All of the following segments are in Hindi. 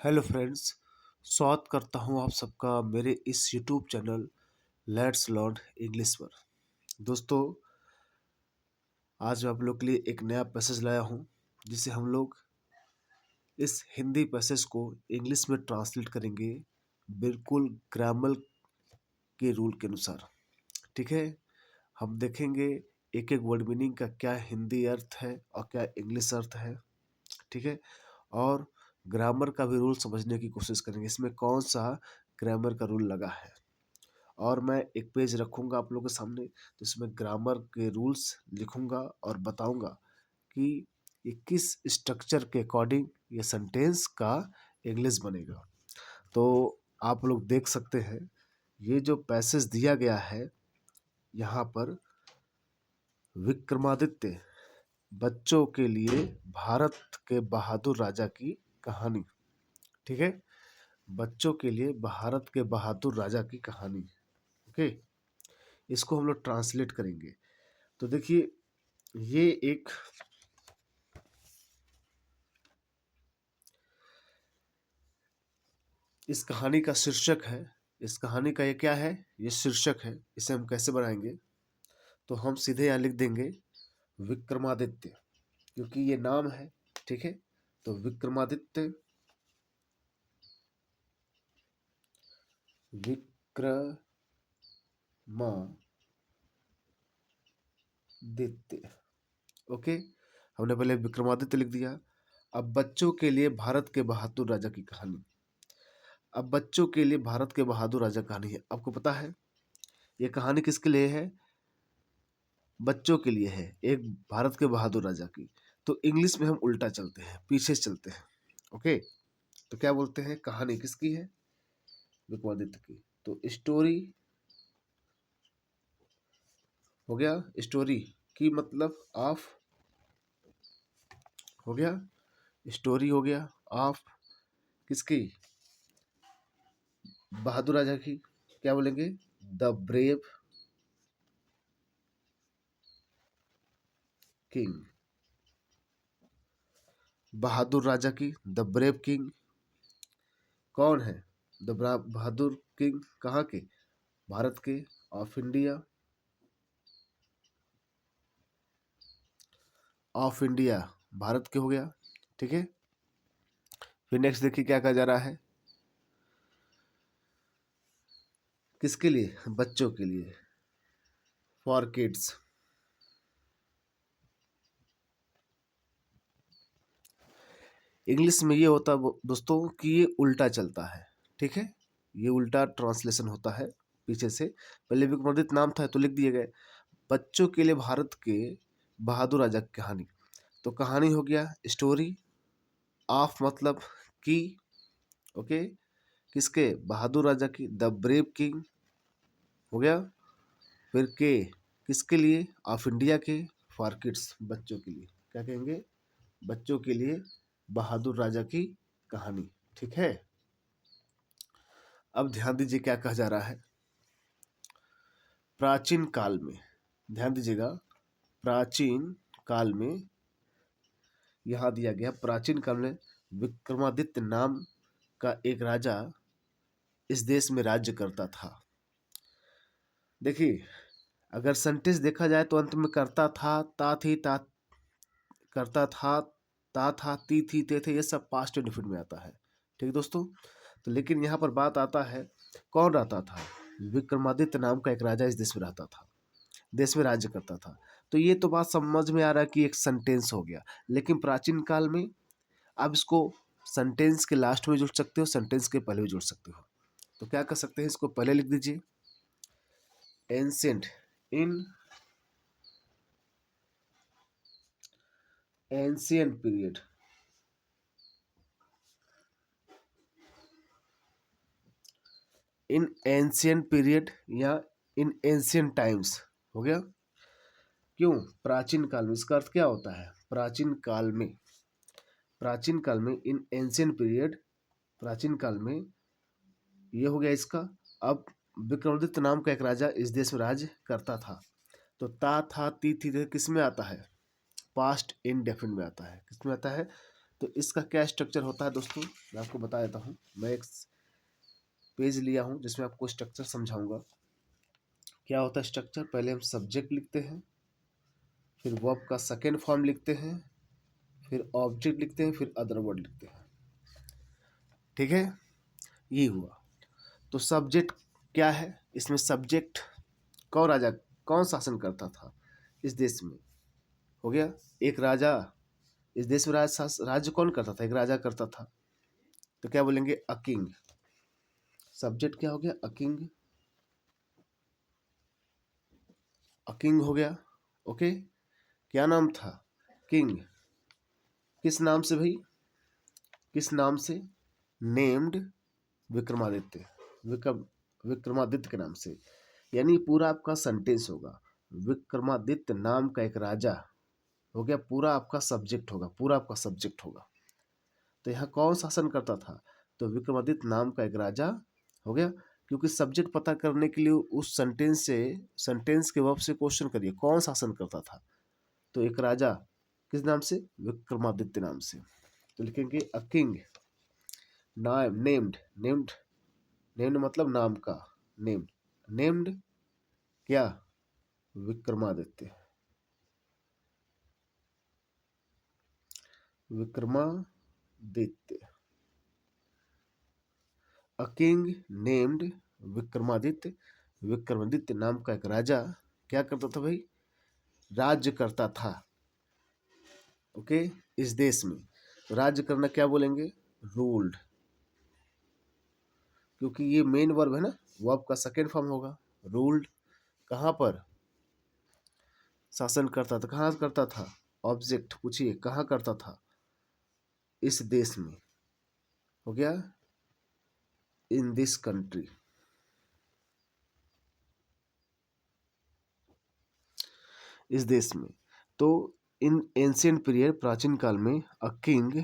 Hello friends. स्वागत करता हूं आप सबका मेरे इस YouTube channel let's learn English पर। दोस्तों, आज मैं आप लोग के लिए एक नया पैसेज लाया हूं जिसे हम लोग इस हिंदी पैसेज को इंग्लिश में ट्रांसलेट करेंगे, बिल्कुल ग्रामर के रूल के अनुसार। ठीक है, हम देखेंगे एक एक वर्ड मीनिंग का क्या हिंदी अर्थ है और क्या इंग्लिश अर्थ है। ठीक है, और ग्रामर का भी रूल समझने की कोशिश करेंगे, इसमें कौन सा ग्रामर का रूल लगा है। और मैं एक पेज रखूंगा आप लोगों के सामने, तो इसमें ग्रामर के रूल्स लिखूंगा और बताऊंगा कि ये किस स्ट्रक्चर के अकॉर्डिंग ये सेंटेंस का इंग्लिश बनेगा। तो आप लोग देख सकते हैं, ये जो पैसेज दिया गया है यहाँ पर, विक्रमादित्य बच्चों के लिए भारत के बहादुर राजा की कहानी। ठीक है, बच्चों के लिए भारत के बहादुर राजा की कहानी। ओके, इसको हम लोग ट्रांसलेट करेंगे। तो देखिए, ये एक इस कहानी का शीर्षक है। इस कहानी का ये क्या है, ये शीर्षक है। इसे हम कैसे बनाएंगे, तो हम सीधे यहाँ लिख देंगे विक्रमादित्य, क्योंकि ये नाम है। ठीक है, तो विक्रमादित्य, विक्रमादित्य। ओके, हमने पहले विक्रमादित्य लिख दिया। अब बच्चों के लिए भारत के बहादुर राजा की कहानी। अब बच्चों के लिए भारत के बहादुर राजा कहानी है। आपको पता है ये कहानी किसके लिए है? बच्चों के लिए है, एक भारत के बहादुर राजा की। तो इंग्लिश में हम उल्टा चलते हैं, पीछे चलते हैं। ओके, तो क्या बोलते हैं, कहानी किसकी है? विक्रमादित्य की। तो स्टोरी हो गया, स्टोरी की मतलब ऑफ हो गया, स्टोरी हो गया ऑफ किसकी? बहादुर राजा की। क्या बोलेंगे? The brave king. बहादुर राजा की, द ब्रेव किंग। कौन है द बहादुर किंग? कहाँ के? भारत के, of India. Of India Bharat के हो गया। ठीक है, फिर नेक्स्ट देखिए क्या कहा जा रहा है, किसके लिए? बच्चों के लिए, फॉर किड्स। इंग्लिश में ये होता है दोस्तों कि ये उल्टा चलता है। ठीक है, ये उल्टा ट्रांसलेशन होता है पीछे से। पहले विक्रमादित्य नाम था तो लिख दिए गए बच्चों के लिए भारत के बहादुर राजा की कहानी। तो कहानी हो गया स्टोरी, ऑफ मतलब की। ओके, किसके? बहादुर राजा की, द ब्रेव किंग हो गया। फिर के किसके लिए? ऑफ इंडिया के, फॉर किड्स बच्चों के लिए। क्या कहेंगे? बच्चों के लिए बहादुर राजा की कहानी। ठीक है, अब ध्यान दीजिए क्या कहा जा रहा है। प्राचीन काल में, ध्यान दीजिएगा, प्राचीन काल में यहां दिया गया, प्राचीन काल में विक्रमादित्य नाम का एक राजा इस देश में राज्य करता था। देखिए, अगर सेंटेंस देखा जाए तो अंत में करता था, ता थी, ता करता था, ता था, ती थी, ते थे, ये सब पास्ट इंडेफिनिट में आता है। ठीक है दोस्तों, तो लेकिन यहाँ पर बात आता है कौन रहता था? विक्रमादित्य नाम का एक राजा इस देश में रहता था, देश में राज्य करता था। तो ये तो बात समझ में आ रहा है कि एक सेंटेंस हो गया। लेकिन प्राचीन काल में आप इसको सेंटेंस के लास्ट में जोड़ सकते हो, सेंटेंस के पहले भी जोड़ सकते हो। तो क्या कर सकते हैं, इसको पहले लिख दीजिए एंशिएंट, इन एंशिएंट पीरियड, इन एंशिएंट पीरियड या इन एंशिएंट टाइम्स हो गया। क्यों प्राचीन काल में? इसका अर्थ क्या होता है? प्राचीन काल में, प्राचीन काल में, इन एंशिएंट पीरियड, प्राचीन काल में, ये हो गया इसका। अब विक्रमादित्य नाम का एक राजा इस देश में राज्य करता था। तो ता था, ती थी, किस में आता है? पास्ट इंडेफिनिट में आता है। किस में आता है? तो इसका क्या स्ट्रक्चर होता है दोस्तों, मैं आपको बता देता हूँ। मैं एक पेज लिया हूँ जिसमें आपको स्ट्रक्चर समझाऊंगा। क्या होता है स्ट्रक्चर, पहले हम सब्जेक्ट लिखते हैं, फिर वर्ब का सेकेंड फॉर्म लिखते हैं, फिर ऑब्जेक्ट लिखते हैं, फिर अदर वर्ड लिखते हैं। ठीक है, ये हुआ। तो सब्जेक्ट क्या है, इसमें सब्जेक्ट कौन राजा, कौन शासन करता था इस देश में, हो गया एक राजा। इस देश में राज्य कौन करता था, एक राजा करता था। तो क्या बोलेंगे, अ किंग। सब्जेक्ट क्या हो गया, अ किंग, अ किंग हो गया। ओके, क्या नाम था, किंग। किस नाम से भाई, किस नाम से, नेम्ड विक्रमादित्य, विक्रम विक्रमादित्य के नाम से। यानी पूरा आपका सेंटेंस होगा, विक्रमादित्य नाम का एक राजा, हो गया पूरा आपका सब्जेक्ट होगा, पूरा आपका सब्जेक्ट होगा। तो यहाँ कौन शासन करता था, तो विक्रमादित्य नाम का एक राजा, हो गया। क्योंकि सब्जेक्ट पता करने के लिए उस सेंटेंस से, सेंटेंस के वर्ब से क्वेश्चन करिए कौन शासन करता था, तो एक राजा किस नाम से, विक्रमादित्य नाम से। तो लिखेंगे अ किंग, नाम, नेम्ड, नेम्ड, नेम्ड मतलब नाम का, नेम्ड, नेम्ड क्या, Vikramaditya, Vikramaditya, a king named Vikramaditya. Vikramaditya नाम का एक राजा क्या करता था भाई, राज्य करता था। ओके, इस देश में। तो राज्य करना क्या बोलेंगे, रूल्ड, क्योंकि ये मेन वर्ब है ना, वर्ब का सेकेंड फॉर्म होगा, रूल्ड। कहाँ पर शासन करता था, कहाँ करता था, ऑब्जेक्ट पूछिए कहाँ करता था, इस देश में, हो गया इन दिस कंट्री, इस देश में। तो इन एंशियंट पीरियड, प्राचीन काल में, अ किंग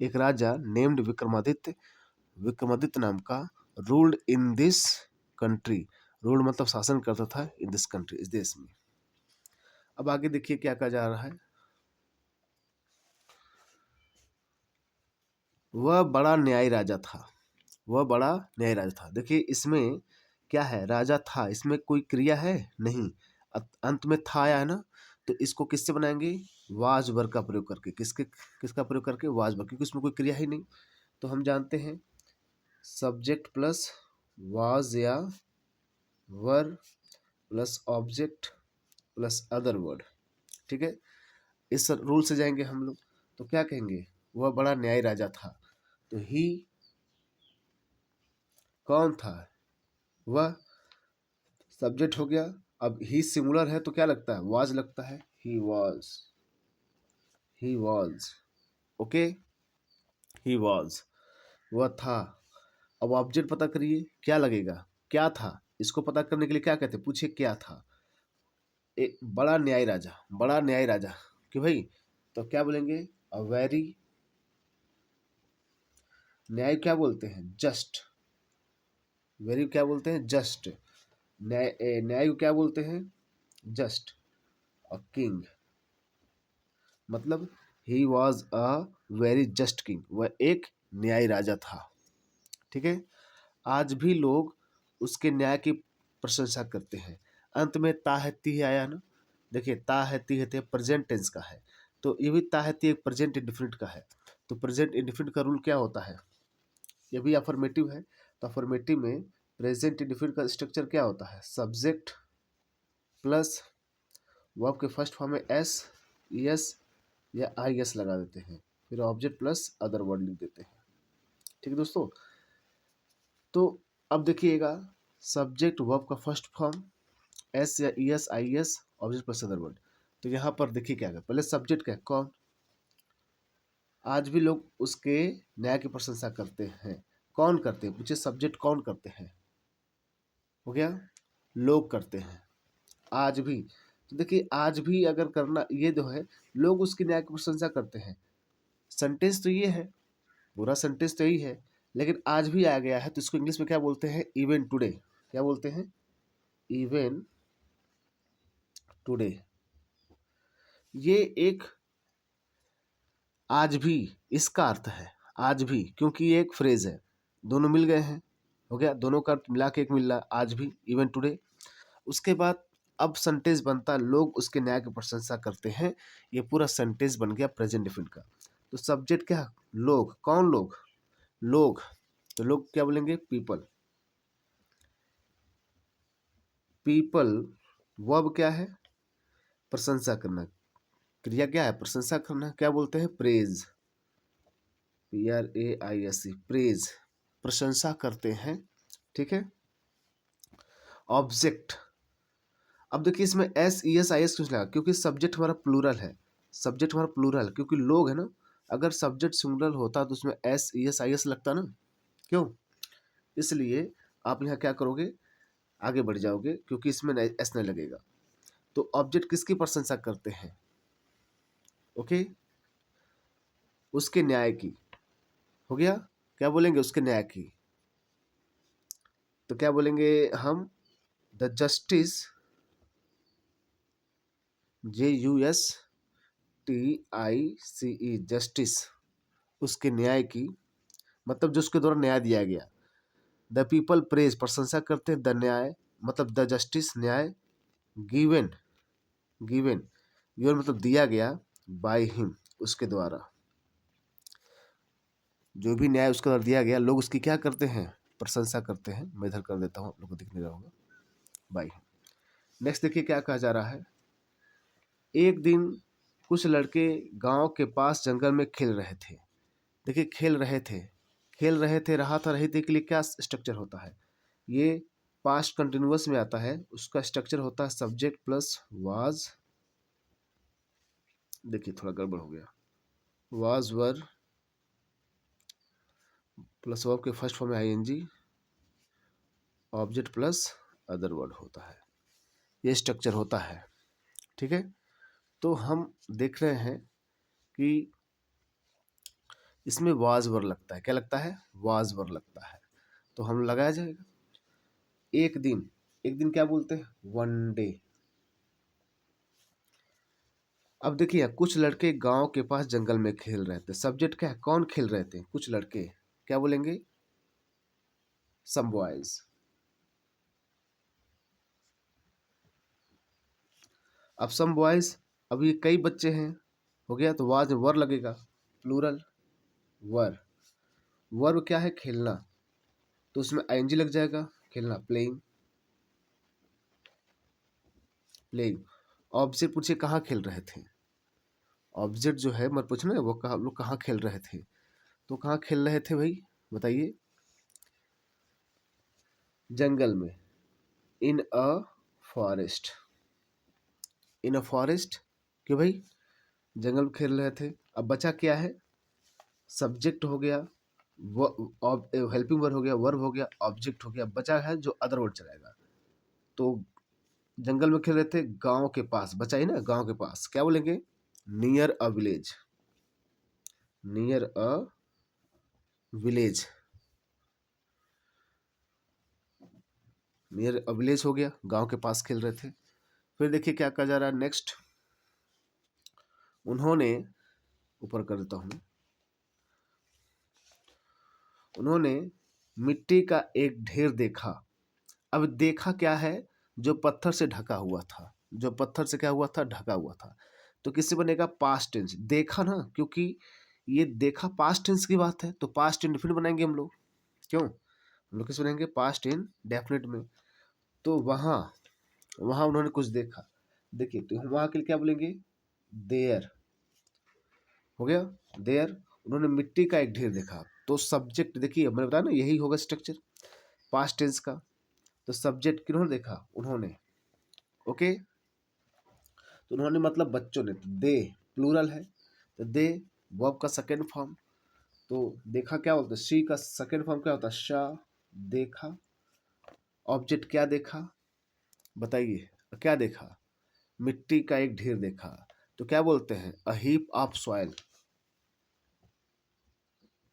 एक राजा, नेम्ड विक्रमादित्य, विक्रमादित्य नाम का, ruled in this country, ruled मतलब शासन करता था, इन दिस कंट्री इस देश में। अब आगे देखिए क्या कहा जा रहा है, वह बड़ा न्यायी राजा था, वह बड़ा न्यायी राजा था। देखिए इसमें क्या है, राजा था, इसमें कोई क्रिया है नहीं, अंत में था आया है ना, तो इसको किससे बनाएंगे, वाज वर्ग का प्रयोग करके, किसका प्रयोग करके, वाज वर्ग, क्योंकि इसमें कोई क्रिया ही नहीं। तो हम जानते हैं सब्जेक्ट प्लस वाज या वर plus object plus other word. ठीक है, इस रूल से जाएंगे हम लोग। तो क्या कहेंगे, वह बड़ा न्यायी राजा था। तो ही कौन था, वह सब्जेक्ट हो गया। अब ही सिंगुलर है तो क्या लगता है, वाज लगता है, he was, he was. Okay, he was, वह था। अब ऑब्जेक्ट पता करिए क्या लगेगा, क्या था, इसको पता करने के लिए क्या कहते हैं, पूछिए क्या था, एक बड़ा न्यायी राजा, बड़ा न्यायी राजा, कि भाई, तो क्या बोलेंगे, अ वेरी, न्याय क्या बोलते हैं, जस्ट, वेरी क्या बोलते हैं, जस्ट, न्याय, न्याय को क्या बोलते हैं, जस्ट। अ किंग मतलब he was a very just king, वह एक न्यायी राजा था। ठीक है, आज भी लोग उसके न्याय की प्रशंसा करते हैं। अंत में ता है ती है आया ना, देखिए ता है ती है प्रेजेंट टेंस का है, तो ये भी ता है ती एक प्रेजेंट इंडिफिनिट का है। तो प्रेजेंट इंडिफिनिट का रूल क्या होता है, ये भी अफर्मेटिव है। तो अफर्मेटिव में प्रेजेंट इंडिफिनिट का स्ट्रक्चर क्या होता है, सब्जेक्ट प्लस वर्ब के फर्स्ट फॉर्म में एस, एस या आई एस लगा देते हैं, फिर ऑब्जेक्ट प्लस अदर वर्ड लिख देते हैं। ठीक है दोस्तों, तो अब देखिएगा, सब्जेक्ट वर्ब का फर्स्ट फॉर्म एस या E S I S, object plus other word. तो यहाँ पर देखिए क्या है, पहले सब्जेक्ट क्या है, कौन, आज भी लोग उसके न्याय की प्रशंसा करते हैं। कौन करते हैं, पूछे सब्जेक्ट कौन करते हैं, हो गया लोग करते हैं आज भी। तो देखिए आज भी अगर करना, ये जो है लोग उसकी न्याय की प्रशंसा करते हैं, सेंटेंस तो ये है, पूरा सेंटेंस तो यही है, लेकिन आज भी आ गया है, तो इसको इंग्लिश में क्या बोलते हैं, इवन टुडे, क्या बोलते हैं, इवन टुडे। ये एक आज भी इसका अर्थ है आज भी, क्योंकि ये एक फ्रेज है, दोनों मिल गए हैं, हो गया, दोनों का अर्थ मिला के एक मिल रहा है, आज भी, इवन टुडे। उसके बाद अब सेंटेंस बनता है लोग उसके न्याय की प्रशंसा करते हैं। ये पूरा सेंटेंस बन गया प्रेजेंट डिफिनिट का। तो सब्जेक्ट क्या, लोग, कौन लोग, लोग, तो लोग क्या बोलेंगे, पीपल, पीपल। वर्ब क्या है, प्रशंसा करना, क्रिया क्या है, प्रशंसा करना, क्या बोलते हैं, प्रेज, PRAISE, प्रेज, प्रशंसा करते हैं, ठीक है। ऑब्जेक्ट, अब देखिए इसमें SES IS क्यों लगा, क्योंकि सब्जेक्ट हमारा प्लूरल है, सब्जेक्ट हमारा प्लूरल, क्योंकि लोग है ना, अगर सब्जेक्ट सिंगुलर होता तो उसमें SES IS लगता ना, क्यों, इसलिए आप यहाँ क्या करोगे, आगे बढ़ जाओगे, क्योंकि इसमें एस नहीं लगेगा। तो ऑब्जेक्ट किसकी प्रशंसा करते हैं, ओके, उसके न्याय की, हो गया, क्या बोलेंगे, उसके न्याय की, तो क्या बोलेंगे हम, द जस्टिस, JUSTICE, जस्टिस, उसके न्याय की, मतलब जो उसके द्वारा न्याय दिया गया। द पीपल प्रेज, प्रशंसा करते हैं, द न्याय मतलब द जस्टिस, न्याय, गिवन, गिवन, गिवन मतलब दिया गया, बाय हिम, उसके द्वारा, जो भी न्याय उसके द्वारा दिया गया, लोग उसकी क्या करते हैं, प्रशंसा करते हैं। मैं इधर कर देता हूँ, आप लोग को दिख नहीं रहा होगा, बाय हिम। नेक्स्ट देखिए क्या कहा जा रहा है, एक दिन कुछ लड़के गांव के पास जंगल में खेल रहे थे। देखिए खेल रहे थे, खेल रहे थे, रहा था, रहे थे के लिए क्या स्ट्रक्चर होता है, ये पास्ट कंटिन्यूअस में आता है, उसका स्ट्रक्चर होता है सब्जेक्ट प्लस वाज, देखिए थोड़ा गड़बड़ हो गया, वाज वर प्लस वर्ब के फर्स्ट फॉर्म में ING, object plus other word होता है, ये स्ट्रक्चर होता है, ठीक है। तो हम देख रहे हैं कि इसमें वाज वर लगता है, क्या लगता है, वाज वर लगता है, तो हम लगाया जाएगा, एक दिन, एक दिन क्या बोलते हैं, वन डे। अब देखिए कुछ लड़के गांव के पास जंगल में खेल रहे थे, सब्जेक्ट क्या है, कौन खेल रहे थे, कुछ लड़के, क्या बोलेंगे, सम बॉयज। अब सम बॉयज, अब ये कई बच्चे हैं, हो गया, तो वाज में वर लगेगा, प्लूरल, वर, वर्ब क्या है, खेलना, तो उसमें ING लग जाएगा, खेलना, प्लेइंग, प्लेइंग। ऑब्जेक्ट पूछे कहाँ खेल रहे थे, ऑब्जेक्ट जो है मत पूछना, वो कहाँ, लोग कहाँ खेल रहे थे, तो कहाँ खेल रहे थे भाई, बताइए, जंगल में, इन a forest, in a forest, क्यों भाई, जंगल में खेल रहे थे। अब बचा क्या है, सब्जेक्ट हो गया, हेल्पिंग वर्ब हो गया, वर्ब हो गया, ऑब्जेक्ट हो गया, बचा है जो अदर वर्ड चलाएगा। तो जंगल में खेल रहे थे, गांव के पास, बचा ही ना, गांव के पास, क्या बोलेंगे, near a village, near a village, near a village हो गया, गांव के पास खेल रहे थे। फिर देखिए क्या कहा जा रहा है नेक्स्ट, उन्होंने, ऊपर कर देता हूँ, उन्होंने मिट्टी का एक ढेर देखा। अब देखा क्या है, जो पत्थर से ढका हुआ था, जो पत्थर से क्या हुआ था, ढका हुआ था, तो किससे बनेगा, पास्ट टेंस, देखा ना, क्योंकि ये देखा पास्ट टेंस की बात है, तो पास्ट इंडेफिनिट बनाएंगे हम लोग, क्यों, हम लोग किस बनाएंगे, पास्ट इन डेफिनेट में। तो वहाँ, वहाँ उन्होंने कुछ देखा, देखिए, तो हम वहाँ के लिए क्या बोलेंगे, देयर, हो गया, देयर, उन्होंने मिट्टी का एक ढेर देखा, तो सब्जेक्ट देखिए मैंने बताया ना, यही होगा स्ट्रक्चर पास्ट टेंस का। तो सब्जेक्ट किन्होंने देखा, उन्होंने, ओके, तो उन्होंने मतलब बच्चों ने, तो दे प्लूरल है, तो दे वर्ब का सेकेंड फॉर्म, तो देखा क्या होता है, सी का सेकेंड फॉर्म क्या होता है, शाह, देखा, ऑब्जेक्ट क्या देखा, बताइए, क्या देखा, मिट्टी का एक ढेर देखा, तो क्या बोलते हैं, a heap of soil,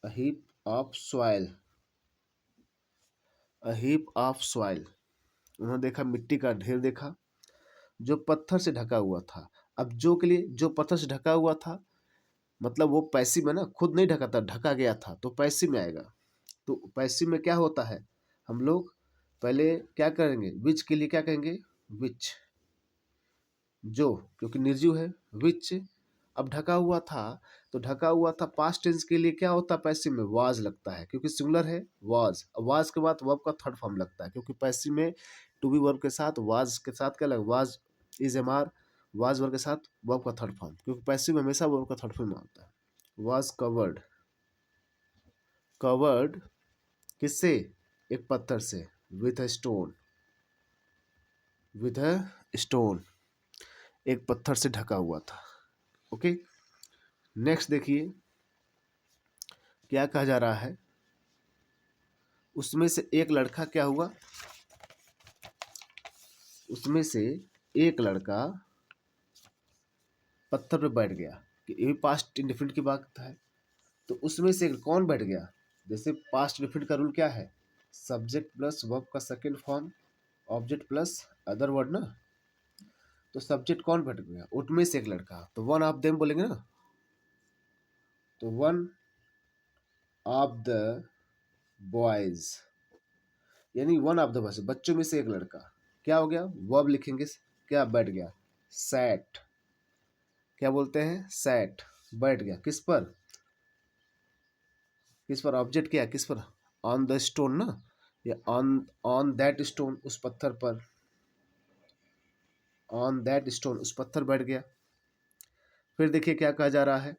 a heap of soil, a heap of soil, उन्होंने देखा मिट्टी का ढेर देखा, जो पत्थर से ढका हुआ था। अब जो के लिए, जो पत्थर से ढका हुआ था, मतलब वो पैसिव में ना, खुद नहीं ढका था, ढका गया था, तो पैसिव में आएगा। तो पैसिव में क्या होता है, हम लोग पहले क्या करेंगे, विच के लिए क्या कहेंगे, विच, जो, क्योंकि निर्जीव है, विच। अब ढका हुआ था, तो ढका हुआ था पास्ट टेंस के लिए क्या होता है पैसिव में, वाज लगता है, क्योंकि सिंगुलर है, वाज। वाज के बाद वर्ब का थर्ड फॉर्म लगता है, क्योंकि पैसिव में टू बी वर्ब के साथ वाज के साथ क्या लगा, was is am are, was verb के साथ वर्ब का थर्ड फॉर्म, क्योंकि पैसिव में हमेशा वर्ब का थर्ड फॉर्म होता है। वाज कवर्ड, कवर्ड किससे, एक पत्थर से, with a stone, with a stone, एक पत्थर से ढका हुआ था। ओके, नेक्स्ट देखिए क्या कहा जा रहा है, उसमें से एक लड़का क्या हुआ, उसमें से एक लड़का पत्थर पे बैठ गया, कि ये भी पास्ट इंडेफिनिट की बात है। तो उसमें से कौन बैठ गया, जैसे पास्ट इंडेफिनिट का रूल क्या है, सब्जेक्ट प्लस वर्ब का second form, object plus other word ना। तो सब्जेक्ट कौन बैठ गया, उनमें से एक लड़का, तो वन ऑफ देम बोलेंगे ना, तो वन ऑफ द बॉयज, यानी वन ऑफ द बॉयज, बच्चों में से एक लड़का, क्या हो गया, वर्ब लिखेंगे, क्या बैठ गया, सैट, क्या बोलते हैं, सैट, बैठ गया, किस पर, किस पर, ऑब्जेक्ट क्या है, किस पर, ऑन द स्टोन ना, या ऑन, ऑन दैट स्टोन, उस पत्थर पर, ऑन दैट स्टोन, उस पत्थर बैठ गया। फिर देखिए क्या कहा जा रहा है,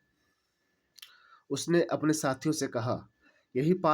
उसने अपने साथियों से कहा, यही पास